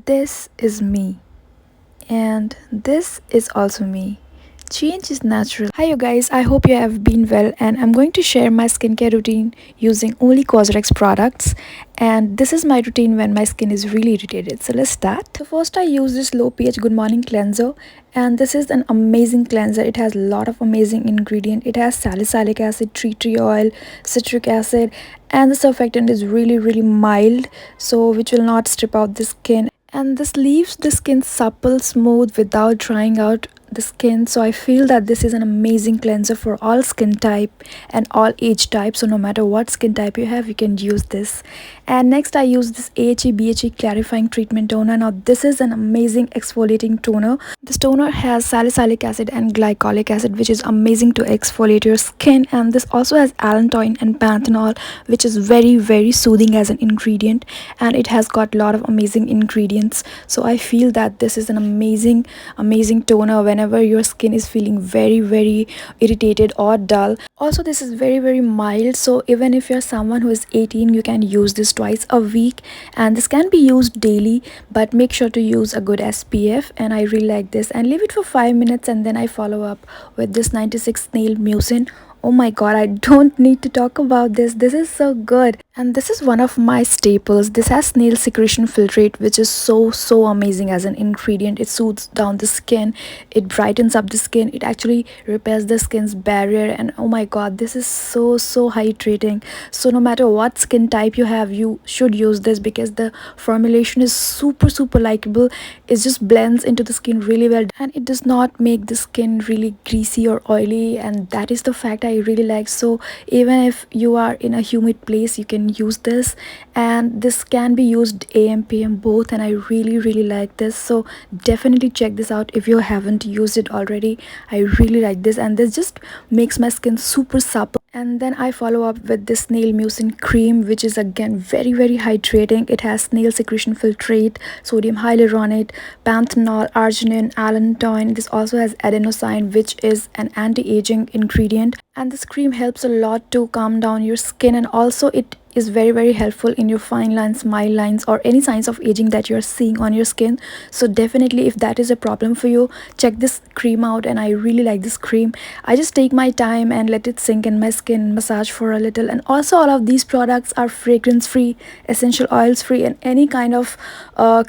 This is me, and this is also me. Change is natural. Hi, you guys. I hope you have been well, and I'm going to share my skincare routine using only cosrx products. And this is my routine when my skin is really irritated. So let's start. So first, I use this low pH Good Morning cleanser, and this is an amazing cleanser. It has a lot of amazing ingredient. It has salicylic acid, tea tree oil, citric acid, and the surfactant is really mild, so which will not strip out the skin, and this leaves the skin supple, smooth without drying out the skin. So I feel that this is an amazing cleanser for all skin type and all age type, so no matter what skin type you have, you can use this. And next I use this AHE clarifying treatment toner. Now this is an amazing exfoliating toner. This toner has salicylic acid and glycolic acid, which is amazing to exfoliate your skin, and this also has allantoin and panthenol, which is very soothing as an ingredient, and it has got a lot of amazing ingredients. So I feel that this is an amazing toner whenever your skin is feeling very irritated or dull. Also, this is very mild, so even if you're someone who is 18, you can use this twice a week, and this can be used daily, but make sure to use a good SPF. And I really like this, and leave it for 5 minutes, and then I follow up with this 96 snail mucin. Oh my god, I don't need to talk about this. This is so good. And this is one of my staples. This has snail secretion filtrate, which is so amazing as an ingredient. It soothes down the skin, it brightens up the skin, it actually repairs the skin's barrier, and oh my god, this is so hydrating. So no matter what skin type you have, you should use this because the formulation is super likable. It just blends into the skin really well, and it does not make the skin really greasy or oily, and that is the fact I really like. So even if you are in a humid place, you can use this, and this can be used AM PM both, and I really like this. So definitely check this out if you haven't used it already. I really like this, and this just makes my skin super supple. And then I follow up with this snail mucin cream, which is again very hydrating. It has snail secretion filtrate, sodium hyaluronate, panthenol, arginine, allantoin. This also has adenosine, which is an anti-aging ingredient, and this cream helps a lot to calm down your skin, and also it is very helpful in your fine lines, mild lines, or any signs of aging that you're seeing on your skin. So definitely, if that is a problem for you, check this cream out, and I really like this cream. I just take my time and let it sink in my skin, massage for a little. And also, all of these products are fragrance free, essential oils free, and any kind of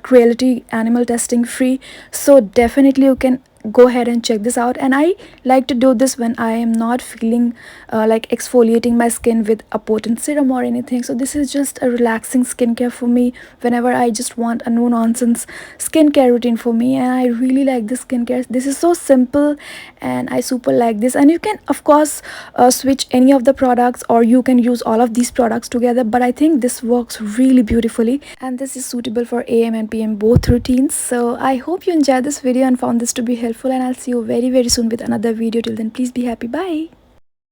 cruelty animal testing free. So definitely you can go ahead and check this out. And I like to do this when I am not feeling like exfoliating my skin with a potent serum or anything. So this is just a relaxing skincare for me whenever I just want a no nonsense skincare routine for me, and I really like this skincare. This is so simple, and I super like this. And you can of course switch any of the products, or you can use all of these products together, but I think this works really beautifully, and this is suitable for AM and PM both routines. So I hope you enjoyed this video and found this to be helpful, and I'll see you very soon with another video. Till then, please be happy. Bye.